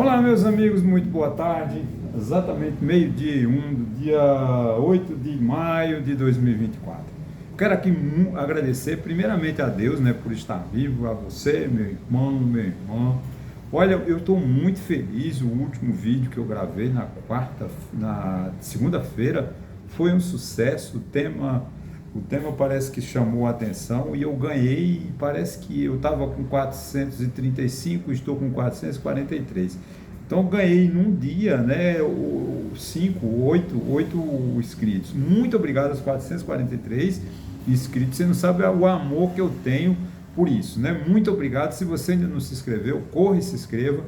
Olá, meus amigos, muito boa tarde. Exatamente meio-dia e um do dia 8 de maio de 2024. Quero aqui agradecer primeiramente a Deus, né, por estar vivo, a você, meu irmão, minha irmã. Olha, eu estou muito feliz. O último vídeo que eu gravei na segunda-feira foi um sucesso. O tema parece que chamou a atenção e eu ganhei. Parece que eu estava com 435, estou com 443. Então ganhei num dia, né, 8 inscritos. Muito obrigado aos 443 inscritos. Você não sabe o amor que eu tenho por isso, né? Muito obrigado. Se você ainda não se inscreveu, corre e se inscreva,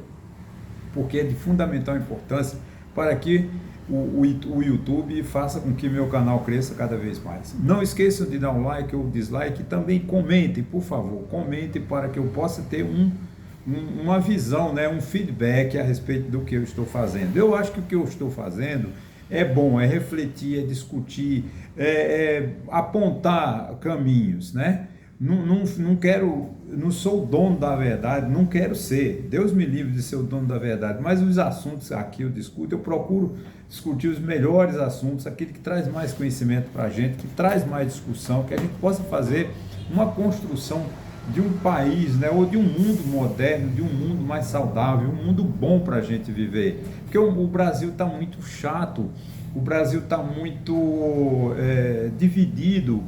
porque é de fundamental importância para que o YouTube faça com que meu canal cresça cada vez mais. Não esqueçam de dar um like ou dislike e também comentem, por favor, comentem para que eu possa ter uma visão, né, um feedback a respeito do que eu estou fazendo. Eu acho que o que eu estou fazendo é bom, é refletir, é discutir, é apontar caminhos, né? Não quero, não sou o dono da verdade, não quero ser. Deus me livre de ser o dono da verdade, mas os assuntos aqui eu discuto, eu procuro discutir os melhores assuntos, aquele que traz mais conhecimento para a gente, que traz mais discussão, que a gente possa fazer uma construção de um país, né, ou de um mundo moderno, de um mundo mais saudável, um mundo bom para a gente viver. Porque o Brasil está muito chato, o Brasil está muito dividido.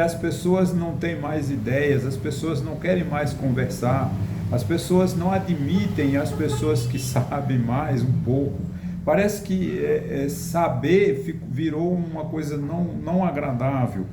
As pessoas não têm mais ideias, as pessoas não querem mais conversar, as pessoas não admitem as pessoas que sabem mais um pouco. Parece que saber virou uma coisa não agradável.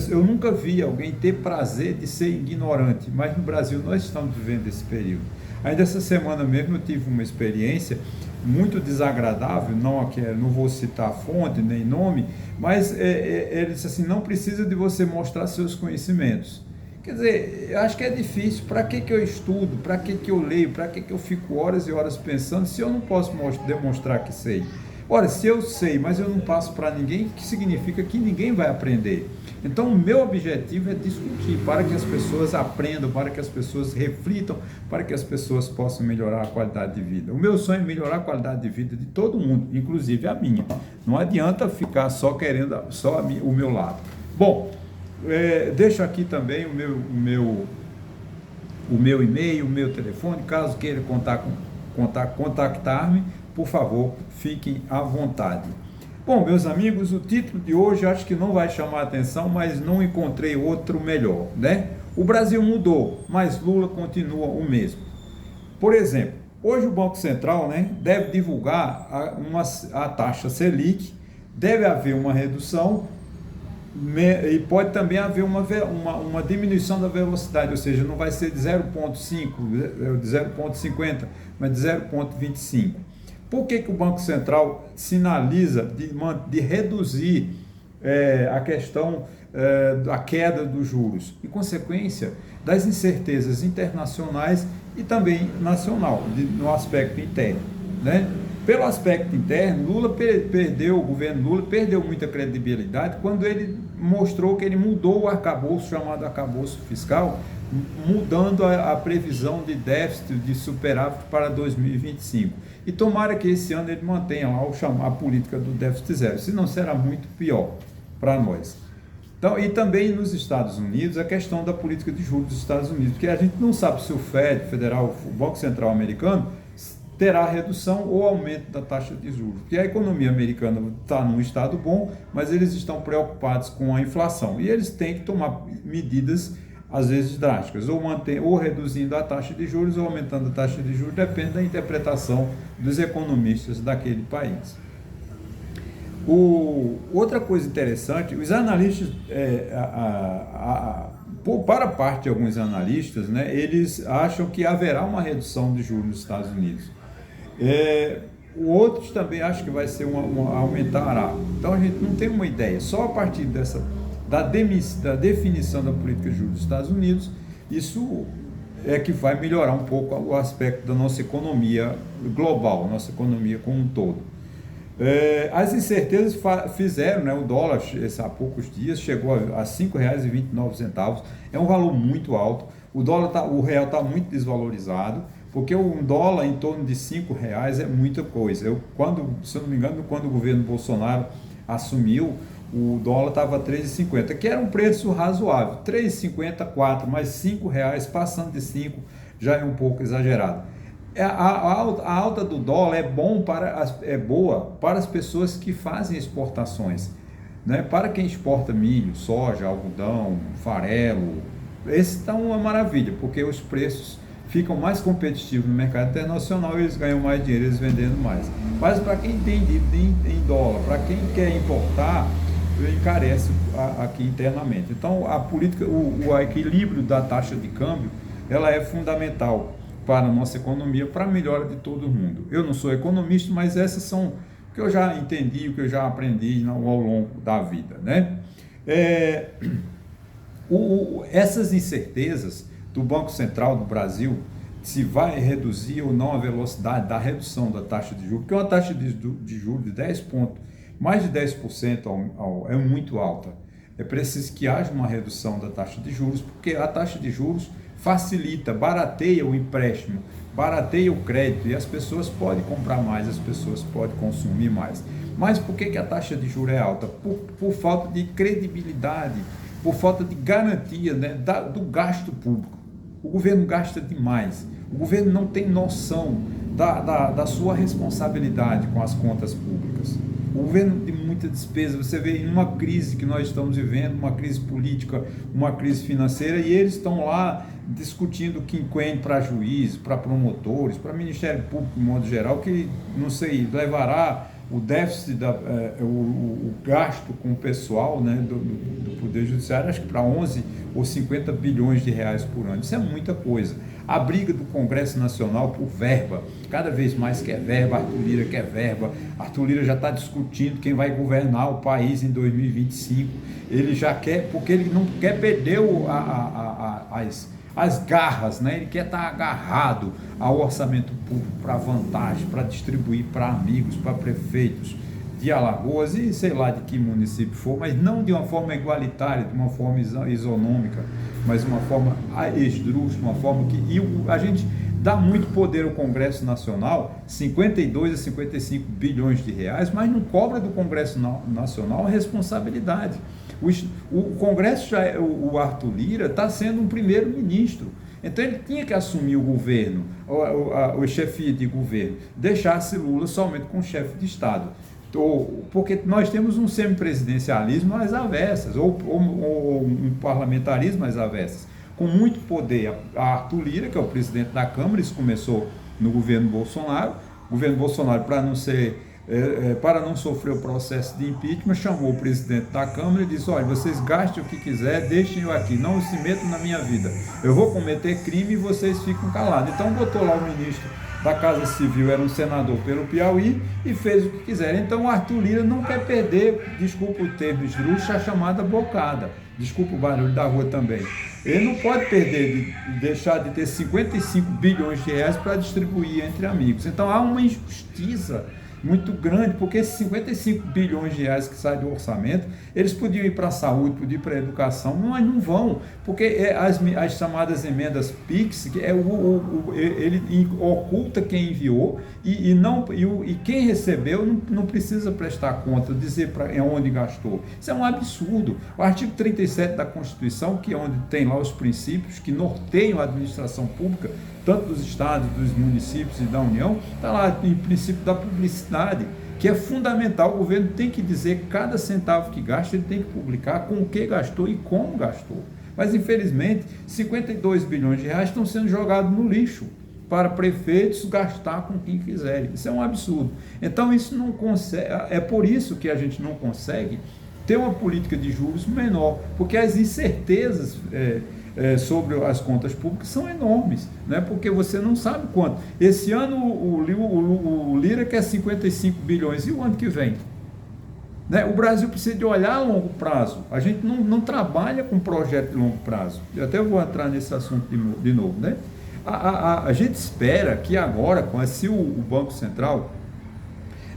Eu nunca vi alguém ter prazer de ser ignorante, mas no Brasil nós estamos vivendo esse período. Ainda essa semana mesmo eu tive uma experiência muito desagradável, não vou citar a fonte nem nome, mas ele disse assim: não precisa de você mostrar seus conhecimentos. Quer dizer, eu acho que é difícil. Para que eu estudo? Para que eu leio? Para que eu fico horas e horas pensando se eu não posso demonstrar que sei? Ora, se eu sei, mas eu não passo para ninguém, que significa que ninguém vai aprender. Então, o meu objetivo é discutir para que as pessoas aprendam, para que as pessoas reflitam, para que as pessoas possam melhorar a qualidade de vida. O meu sonho é melhorar a qualidade de vida de todo mundo, inclusive a minha. Não adianta ficar só querendo o meu lado. Bom, deixo aqui também o meu e-mail, o meu telefone, caso queira contactar-me, por favor, fiquem à vontade. Bom, meus amigos, o título de hoje acho que não vai chamar a atenção, mas não encontrei outro melhor, né? O Brasil mudou, mas Lula continua o mesmo. Por exemplo, hoje o Banco Central, né, deve divulgar a taxa Selic, deve haver uma redução e pode também haver uma diminuição da velocidade, ou seja, não vai ser de 0,5, de 0,50, mas de 0,25. Por que o Banco Central sinaliza de reduzir a questão da queda dos juros? Em consequência das incertezas internacionais e também nacional, no aspecto interno, né? Pelo aspecto interno, o governo Lula perdeu muita credibilidade quando ele mostrou que ele mudou o arcabouço, chamado arcabouço fiscal, mudando a previsão de déficit, de superávit para 2025. E tomara que esse ano ele mantenha lá a política do déficit zero, senão será muito pior para nós. Então, e também nos Estados Unidos, a questão da política de juros dos Estados Unidos, porque a gente não sabe se o o Banco Central americano, terá redução ou aumento da taxa de juros, porque a economia americana está num estado bom, mas eles estão preocupados com a inflação, e eles têm que tomar medidas, às vezes drásticas, ou reduzindo a taxa de juros ou aumentando a taxa de juros, depende da interpretação dos economistas daquele país. Outra coisa interessante, os analistas, para parte de alguns analistas, né, eles acham que haverá uma redução de juros nos Estados Unidos. Outros também acham que vai ser aumentará. Então a gente não tem uma ideia. Só a partir da definição da política de juros dos Estados Unidos, isso é que vai melhorar um pouco o aspecto da nossa economia global, nossa economia como um todo. As incertezas fizeram, né, o dólar há poucos dias chegou a R$ 5,29, é um valor muito alto. O real está muito desvalorizado, porque um dólar em torno de R$ 5 é muita coisa. Se eu não me engano, quando o governo Bolsonaro assumiu, o dólar estava 3,50, que era um preço razoável. 3,50, 4, mas R$ 5 passando de 5 já é um pouco exagerado. A alta do dólar é boa para as pessoas que fazem exportações, né? Para quem exporta milho, soja, algodão, farelo, esse está uma maravilha, porque os preços ficam mais competitivos no mercado internacional e eles ganham mais dinheiro, eles vendendo mais. Mas para quem tem dívida em dólar, para quem quer importar, encarece aqui internamente. Então, a política, o equilíbrio da taxa de câmbio, ela é fundamental para a nossa economia, para a melhora de todo mundo. Eu não sou economista, mas essas são o que eu já entendi, o que eu já aprendi ao longo da vida, né? Essas incertezas do Banco Central do Brasil, se vai reduzir ou não a velocidade da redução da taxa de juros, porque uma taxa de juros de 10 pontos, mais de 10% é muito alta. É preciso que haja uma redução da taxa de juros, porque a taxa de juros facilita, barateia o empréstimo, barateia o crédito e as pessoas podem comprar mais, as pessoas podem consumir mais. Mas por que a taxa de juros é alta? Por falta de credibilidade, por falta de garantia, né, do gasto público. O governo gasta demais, o governo não tem noção da sua responsabilidade com as contas públicas. O governo tem muita despesa, você vê em uma crise que nós estamos vivendo, uma crise política, uma crise financeira, e eles estão lá discutindo quinquênio para juízes, para promotores, para Ministério Público, de modo geral, que, não sei, levará o déficit, o gasto com o pessoal, né, do Poder Judiciário, acho que para 11 ou 50 bilhões de reais por ano. Isso é muita coisa. A briga do Congresso Nacional por verba, cada vez mais quer verba, Arthur Lira quer verba, Arthur Lira já está discutindo quem vai governar o país em 2025, ele já quer, porque ele não quer perder as garras, né? Ele quer estar agarrado ao orçamento público para vantagem, para distribuir para amigos, para prefeitos de Alagoas e sei lá de que município for, mas não de uma forma igualitária, de uma forma isonômica, mas de uma forma esdrúxula, uma forma que a gente dá muito poder ao Congresso Nacional, 52 a 55 bilhões de reais, mas não cobra do Congresso Nacional a responsabilidade. O Congresso, o Arthur Lira está sendo um primeiro-ministro, então ele tinha que assumir o governo, o chefia de governo, deixasse Lula somente com o chefe de Estado. Porque nós temos um semipresidencialismo às avessas, ou um parlamentarismo às avessas, com muito poder. A Arthur Lira, que é o presidente da Câmara, isso começou no governo Bolsonaro. O governo Bolsonaro, para não sofrer o processo de impeachment, chamou o presidente da Câmara e disse: olha, vocês gastem o que quiser, deixem eu aqui, não se metam na minha vida. Eu vou cometer crime e vocês ficam calados. Então botou lá o ministro da Casa Civil, era um senador pelo Piauí, e fez o que quiser. Então o Arthur Lira não quer perder, desculpa o termo esdrúxulo, a chamada bocada. Desculpa o barulho da rua também. Ele não pode perder, deixar de ter 55 bilhões de reais para distribuir entre amigos. Então há uma injustiça muito grande, porque esses 55 bilhões de reais que saem do orçamento, eles podiam ir para a saúde, podiam ir para a educação, mas não vão, porque as chamadas emendas PIX, ele oculta quem enviou e quem recebeu não precisa prestar conta, dizer onde gastou. Isso é um absurdo. O artigo 37 da Constituição, que é onde tem lá os princípios que norteiam a administração pública, tanto dos estados, dos municípios e da União, está lá em princípio da publicidade, que é fundamental. O governo tem que dizer cada centavo que gasta, ele tem que publicar com o que gastou e como gastou. Mas, infelizmente, 52 bilhões de reais estão sendo jogados no lixo para prefeitos gastar com quem quiserem. Isso é um absurdo. Então, isso não consegue, é por isso que a gente não consegue ter uma política de juros menor, porque as incertezas sobre as contas públicas são enormes, né? Porque você não sabe quanto. Esse ano o Lira quer 55 bilhões, e o ano que vem? Né? O Brasil precisa de olhar a longo prazo. A gente não trabalha com projeto de longo prazo. Eu até vou entrar nesse assunto de novo, né? A gente espera que agora, se o Banco Central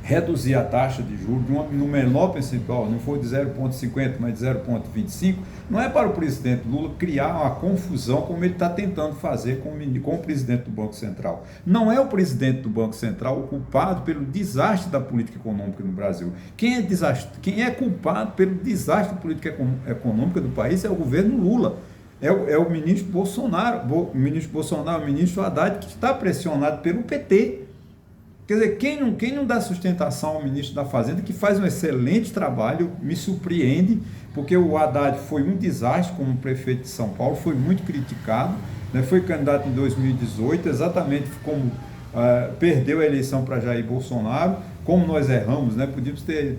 reduzir a taxa de juros no menor percentual, não foi de 0,50, mas de 0,25, não é para o presidente Lula criar uma confusão como ele está tentando fazer com o presidente do Banco Central. Não é o presidente do Banco Central o culpado pelo desastre da política econômica no Brasil. Quem é culpado pelo desastre da política econômica do país é o governo Lula. É o ministro Bolsonaro, o ministro Haddad, que está pressionado pelo PT. Quer dizer, quem não dá sustentação ao ministro da Fazenda, que faz um excelente trabalho, me surpreende, porque o Haddad foi um desastre como prefeito de São Paulo, foi muito criticado, né? Foi candidato em 2018, exatamente como perdeu a eleição para Jair Bolsonaro, como nós erramos, né? Podíamos ter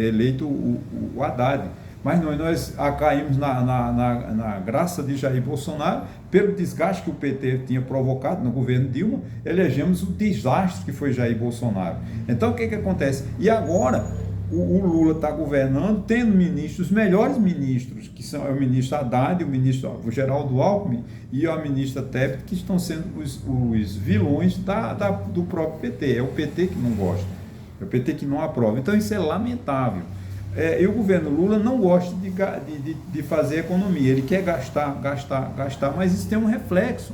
eleito o Haddad. Mas nós caímos na graça de Jair Bolsonaro, pelo desgaste que o PT tinha provocado no governo Dilma, elegemos o desastre que foi Jair Bolsonaro. Então, o que acontece? E agora, o Lula está governando, tendo ministros, os melhores ministros, que são o ministro Haddad, o Geraldo Alckmin e a ministra Tebet, que estão sendo os vilões do próprio PT. É o PT que não gosta, é o PT que não aprova. Então, isso é lamentável. E o governo Lula não gosta de fazer economia, ele quer gastar, mas isso tem um reflexo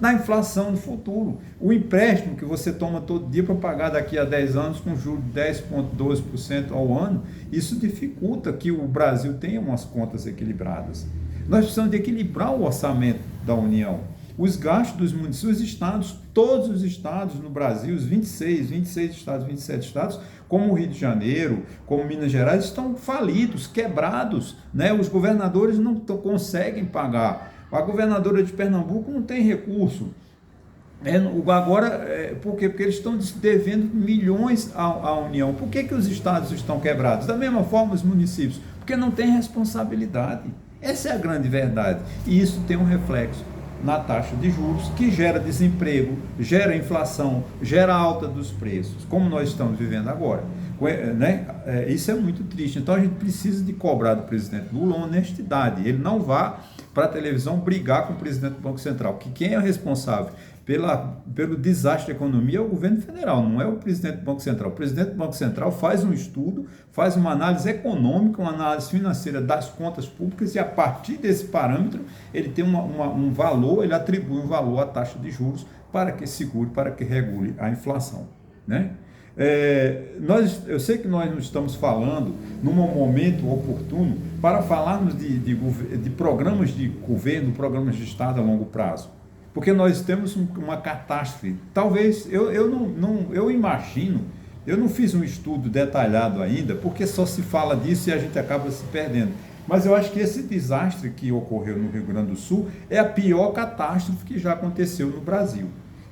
na inflação no futuro. O empréstimo que você toma todo dia para pagar daqui a 10 anos com juros de 10,12% ao ano, isso dificulta que o Brasil tenha umas contas equilibradas. Nós precisamos de equilibrar o orçamento da União. Os gastos dos municípios, os estados, todos os estados no Brasil, os 26 estados, 27 estados, como o Rio de Janeiro, como Minas Gerais, estão falidos, quebrados, né? Os governadores não conseguem pagar. A governadora de Pernambuco não tem recurso. Por quê? Porque eles estão devendo milhões à União. Por que os estados estão quebrados? Da mesma forma os municípios, porque não tem responsabilidade. Essa é a grande verdade. E isso tem um reflexo na taxa de juros, que gera desemprego, gera inflação, gera alta dos preços, como nós estamos vivendo agora. Né? Isso é muito triste. Então a gente precisa de cobrar do presidente Lula honestidade. Ele não vá para a televisão brigar com o presidente do Banco Central, que quem é responsável pelo desastre da economia é o governo federal, não é o presidente do Banco Central. O presidente do Banco Central faz um estudo, faz uma análise econômica, uma análise financeira das contas públicas e a partir desse parâmetro ele tem um valor, ele atribui um valor à taxa de juros para que segure, para que regule a inflação, né? Eu sei que nós não estamos falando num momento oportuno para falarmos de programas de governo, programas de Estado a longo prazo, porque nós temos uma catástrofe. Talvez, eu imagino, eu não fiz um estudo detalhado ainda, porque só se fala disso e a gente acaba se perdendo. Mas eu acho que esse desastre que ocorreu no Rio Grande do Sul é a pior catástrofe que já aconteceu no Brasil.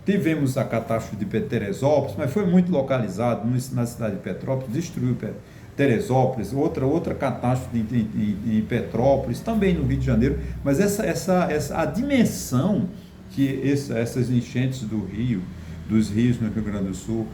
Tivemos a catástrofe de Teresópolis, mas foi muito localizado na cidade de Petrópolis, destruiu Teresópolis, outra catástrofe em Petrópolis, também no Rio de Janeiro, mas a dimensão que essas enchentes dos rios no Rio Grande do Sul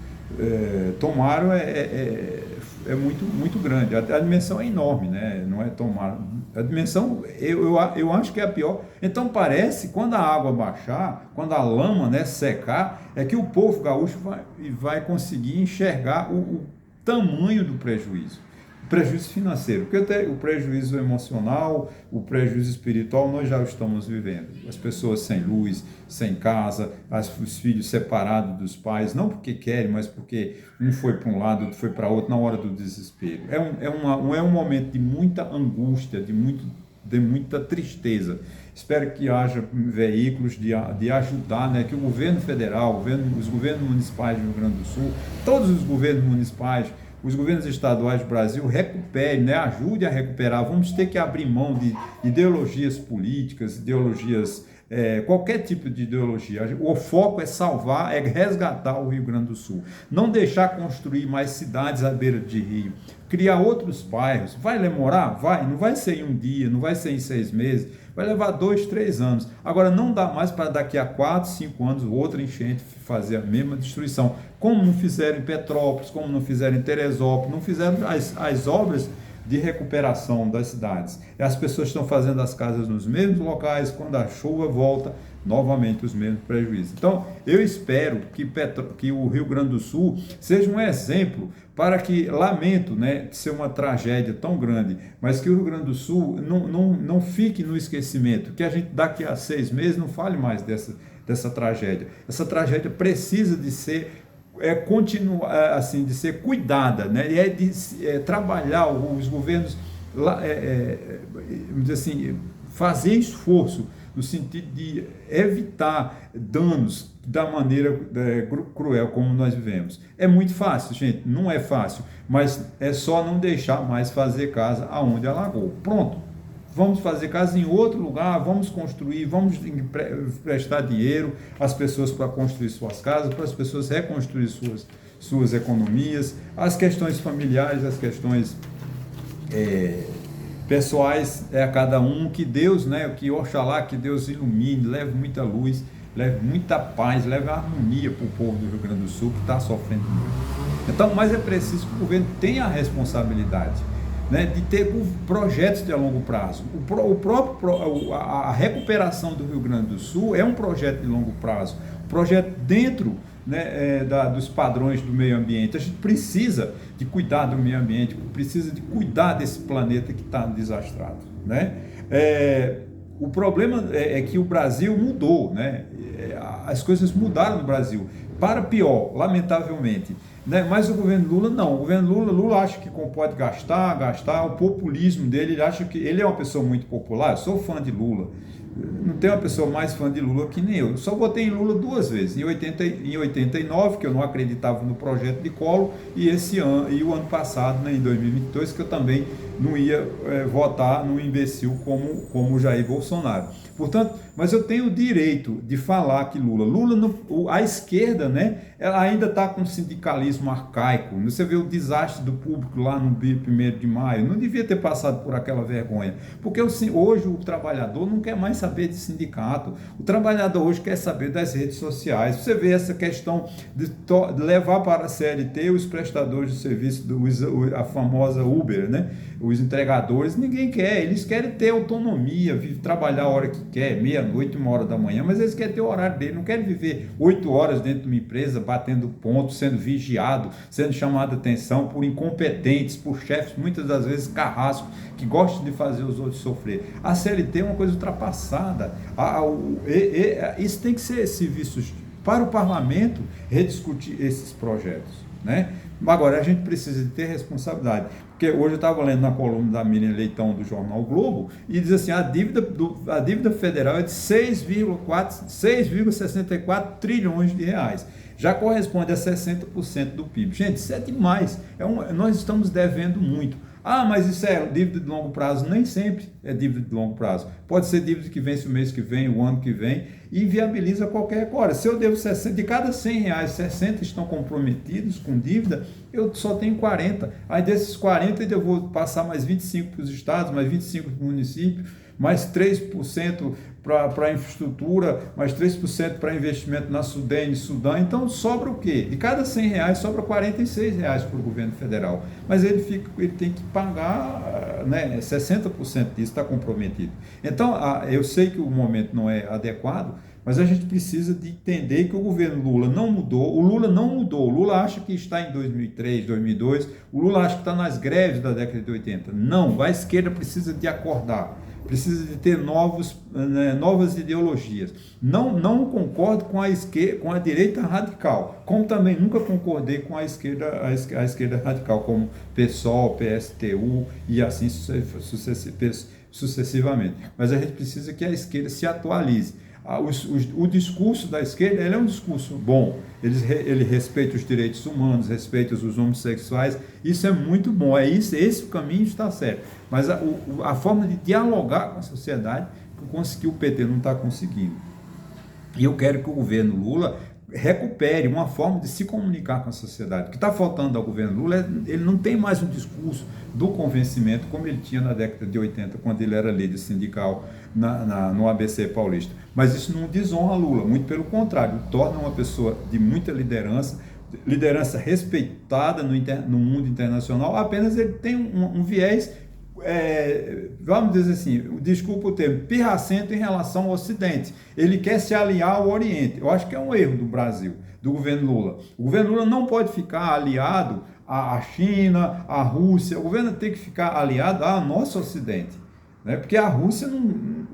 tomaram é muito, muito grande. A dimensão é enorme, né? Não é tomar. A dimensão, eu acho que é a pior. Então parece, quando a água baixar, quando a lama, né, secar, é que o povo gaúcho vai conseguir enxergar o tamanho do prejuízo. Prejuízo financeiro, porque até o prejuízo emocional, o prejuízo espiritual nós já estamos vivendo. As pessoas sem luz, sem casa, os filhos separados dos pais, não porque querem, mas porque um foi para um lado, outro foi para outro na hora do desespero. É um momento de muita angústia, de muita tristeza. Espero que haja veículos de ajudar, né, que o governo federal, os governos municipais do Rio Grande do Sul, todos os governos municipais, os governos estaduais do Brasil recuperem, né, ajude a recuperar. Vamos ter que abrir mão de ideologias políticas, qualquer tipo de ideologia. O foco é salvar, é resgatar o Rio Grande do Sul. Não deixar construir mais cidades à beira de rio. Criar outros bairros. Vai demorar? Vai. Não vai ser em um dia, não vai ser em 6 meses. Vai levar 2, 3 anos. Agora, não dá mais para daqui a 4, 5 anos outra enchente fazer a mesma destruição. Como não fizeram em Petrópolis, como não fizeram em Teresópolis, não fizeram as obras de recuperação das cidades. As pessoas estão fazendo as casas nos mesmos locais, quando a chuva volta, novamente os mesmos prejuízos. Então, eu espero que o Rio Grande do Sul seja um exemplo para que, lamento, né, de ser uma tragédia tão grande, mas que o Rio Grande do Sul não fique no esquecimento, que a gente daqui a 6 meses não fale mais dessa tragédia. Essa tragédia precisa de ser continuar assim, de ser cuidada, né? E trabalhar os governos vamos dizer assim, fazer esforço no sentido de evitar danos da maneira cruel como nós vivemos. É muito fácil, gente, não é fácil, mas é só não deixar mais fazer casa aonde alagou. Pronto, vamos fazer casa em outro lugar, vamos construir, vamos emprestar dinheiro às pessoas para construir suas casas, para as pessoas reconstruir suas economias, as questões familiares, as questões pessoais a cada um, que Deus, né, que Oxalá, que Deus ilumine, leve muita luz, leve muita paz, leve harmonia para o povo do Rio Grande do Sul que está sofrendo muito. Então, mas é preciso que o governo tenha a responsabilidade, né, de ter projetos de longo prazo. A recuperação do Rio Grande do Sul é um projeto de longo prazo, projeto dentro, né, dos padrões do meio ambiente. A gente precisa de cuidar do meio ambiente, precisa de cuidar desse planeta que está desastrado, né? O problema é que o Brasil mudou, né? As coisas mudaram no Brasil para pior, lamentavelmente, né? Mas o governo Lula não. O governo Lula acha que pode gastar, o populismo dele, ele acha que ele é uma pessoa muito popular. Eu sou fã de Lula. Não tem uma pessoa mais fã de Lula que nem eu. Só votei em Lula 2 vezes, em 89, que eu não acreditava no projeto de Collor, e o ano passado, né, em 2022, que eu também não ia votar num imbecil como Jair Bolsonaro. Portanto, mas eu tenho o direito de falar que a esquerda, né, ela ainda está com um sindicalismo arcaico. Você vê o desastre do público lá no 1º de maio, não devia ter passado por aquela vergonha, porque hoje o trabalhador não quer mais saber de sindicato, o trabalhador hoje quer saber das redes sociais. Você vê essa questão de levar para a CLT os prestadores de serviço, a famosa Uber, né, os entregadores, ninguém quer, eles querem ter autonomia, trabalhar a hora que quer, meia-noite, 1h da manhã, mas eles querem ter o horário dele, não querem viver 8 horas dentro de uma empresa, batendo ponto, sendo vigiado, sendo chamado a atenção por incompetentes, por chefes, muitas das vezes carrascos, que gostam de fazer os outros sofrer. A CLT é uma coisa ultrapassada. Isso tem que ser visto para o parlamento rediscutir esses projetos, né? Agora, a gente precisa de ter responsabilidade, porque hoje eu estava lendo na coluna da Miriam Leitão do Jornal Globo, e diz assim, a dívida federal é de 6,64 trilhões de reais, já corresponde a 60% do PIB. Gente, isso é demais, nós estamos devendo muito. Ah, mas isso é dívida de longo prazo? Nem sempre é dívida de longo prazo. Pode ser dívida que vence o mês que vem, o ano que vem, e inviabiliza qualquer hora. Se eu devo 60, de cada 100 reais, 60 estão comprometidos com dívida, eu só tenho 40. Aí desses 40 eu vou passar mais 25 para os estados, mais 25 para o município, mais 3% para a infraestrutura, mais 3% para investimento na Sudã. Então sobra o quê? De cada 100 reais sobra 46 reais para o governo federal. Mas ele tem que pagar, né, 60% disso está comprometido. Então eu sei que o momento não é adequado, mas a gente precisa de entender que o governo Lula não mudou, o Lula não mudou, o Lula acha que está em 2003, 2002, o Lula acha que está nas greves da década de 80. Não, a esquerda precisa de acordar. Precisa de ter novas ideologias. Não concordo com a direita radical, como também nunca concordei com a esquerda radical, como PSOL, PSTU e assim sucessivamente. Mas a gente precisa que a esquerda se atualize. O discurso da esquerda é um discurso bom, ele respeita os direitos humanos, respeita os homossexuais, isso é muito bom, esse caminho está certo, mas a forma de dialogar com a sociedade que o PT não está conseguindo. E eu quero que o governo Lula recupere uma forma de se comunicar com a sociedade. O que está faltando ao governo Lula ele não tem mais um discurso do convencimento como ele tinha na década de 80, quando ele era líder sindical no ABC paulista. Mas isso não desonra Lula, muito pelo contrário, torna uma pessoa de muita liderança respeitada no mundo internacional, apenas ele tem um viés vamos dizer assim, desculpa o termo, pirracento em relação ao Ocidente. Ele quer se aliar ao Oriente. Eu acho que é um erro do Brasil, do governo Lula. O governo Lula não pode ficar aliado à China, à Rússia. O governo tem que ficar aliado ao nosso Ocidente, né? Porque a Rússia,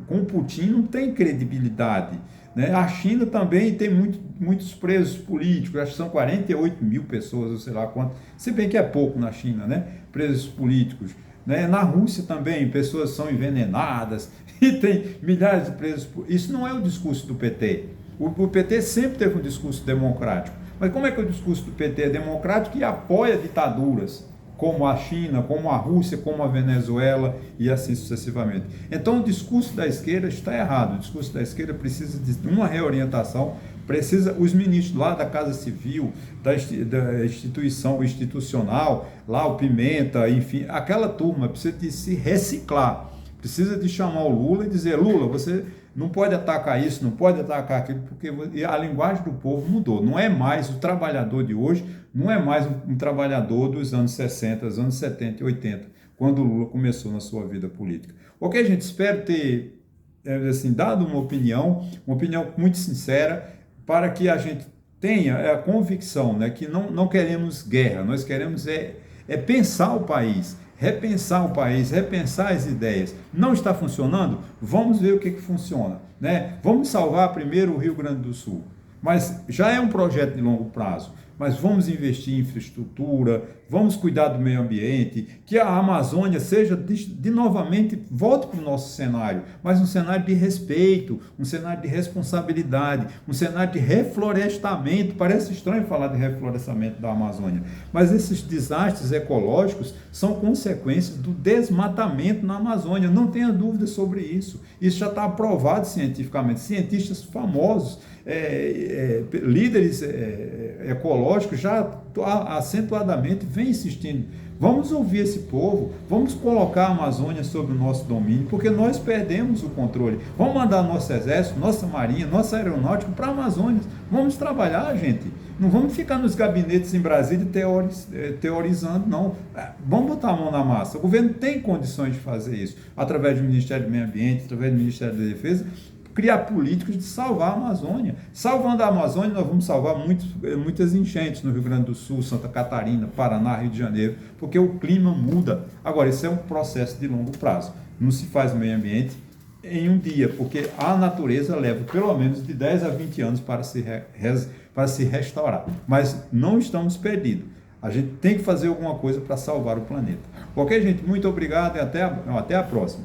com o Putin, não tem credibilidade, né? A China também tem muitos presos políticos, acho que são 48 mil pessoas, ou sei lá quanto, se bem que é pouco na China, né? Presos políticos. Né? Na Rússia também, pessoas são envenenadas e tem milhares de presos. Isso não é o discurso do PT. O PT sempre teve um discurso democrático. Mas como é que o discurso do PT é democrático e apoia ditaduras como a China, como a Rússia, como a Venezuela e assim sucessivamente? Então o discurso da esquerda está errado. O discurso da esquerda precisa de uma reorientação. Os ministros lá da Casa Civil, da instituição institucional, lá o Pimenta, enfim, aquela turma precisa de se reciclar, precisa de chamar o Lula e dizer: Lula, você não pode atacar isso, não pode atacar aquilo, porque a linguagem do povo mudou. Não é mais o trabalhador de hoje, não é mais um trabalhador dos anos 60, dos anos 70 e 80, quando o Lula começou na sua vida política. Ok, gente, espero ter assim, dado uma opinião muito sincera, para que a gente tenha a convicção, né, que não queremos guerra, nós queremos pensar o país, repensar as ideias. Não está funcionando? Vamos ver o que funciona, né? Vamos salvar primeiro o Rio Grande do Sul, mas já é um projeto de longo prazo. Mas vamos investir em infraestrutura, vamos cuidar do meio ambiente, que a Amazônia seja novamente, volte para o nosso cenário, mas um cenário de respeito, um cenário de responsabilidade, um cenário de reflorestamento. Parece estranho falar de reflorestamento da Amazônia, mas esses desastres ecológicos são consequências do desmatamento na Amazônia, não tenha dúvida sobre isso. Isso já está aprovado cientificamente, cientistas famosos, líderes ecológicos já acentuadamente vêm insistindo. Vamos ouvir esse povo, vamos colocar a Amazônia sob o nosso domínio, porque nós perdemos o controle. Vamos mandar nosso exército, nossa marinha, nossa aeronáutica para a Amazônia. Vamos trabalhar, gente. Não vamos ficar nos gabinetes em Brasília teorizando, não. Vamos botar a mão na massa. O governo tem condições de fazer isso, através do Ministério do Meio Ambiente, através do Ministério da Defesa, criar políticos de salvar a Amazônia. Salvando a Amazônia, nós vamos salvar muitas enchentes no Rio Grande do Sul, Santa Catarina, Paraná, Rio de Janeiro, porque o clima muda. Agora, isso é um processo de longo prazo. Não se faz meio ambiente em um dia, porque a natureza leva pelo menos de 10 a 20 anos para se restaurar. Mas não estamos perdidos. A gente tem que fazer alguma coisa para salvar o planeta. Ok, gente? Muito obrigado e até a próxima.